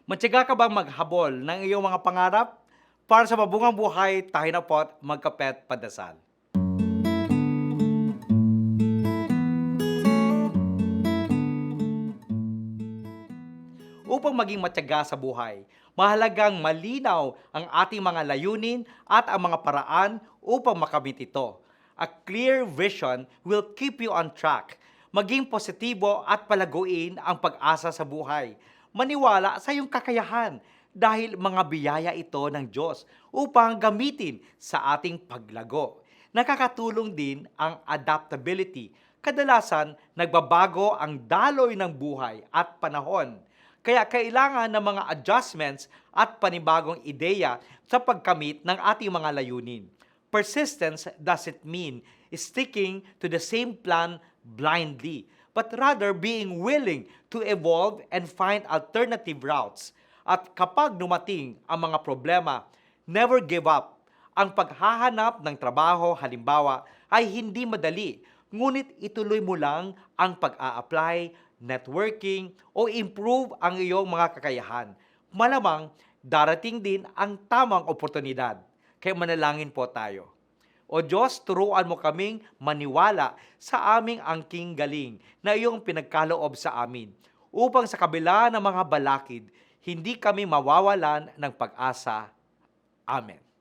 Matiyaga ka bang maghabol ng iyong mga pangarap? Para sa mabungang buhay, tayo na po't magkapet padasal. Upang maging matiyaga sa buhay, mahalagang malinaw ang ating mga layunin at ang mga paraan upang makamit ito. A clear vision will keep you on track. Maging positibo at palaguin ang pag-asa sa buhay. Maniwala sa iyong kakayahan dahil mga biyaya ito ng Diyos upang gamitin sa ating paglago. Nakakatulong din ang adaptability. Kadalasan, nagbabago ang daloy ng buhay at panahon. Kaya kailangan ng mga adjustments at panibagong ideya sa pagkamit ng ating mga layunin. Persistence doesn't mean sticking to the same plan blindly, but rather being willing to evolve and find alternative routes. At kapag dumating ang mga problema, never give up. Ang paghahanap ng trabaho, halimbawa, ay hindi madali, ngunit ituloy mo lang ang pag-a-apply, networking, o improve ang iyong mga kakayahan. Malamang darating din ang tamang oportunidad. Kaya manalangin po tayo. O Diyos, turuan mo kaming maniwala sa aming angking galing na iyong pinagkaloob sa amin, upang sa kabila ng mga balakid, hindi kami mawawalan ng pag-asa. Amen.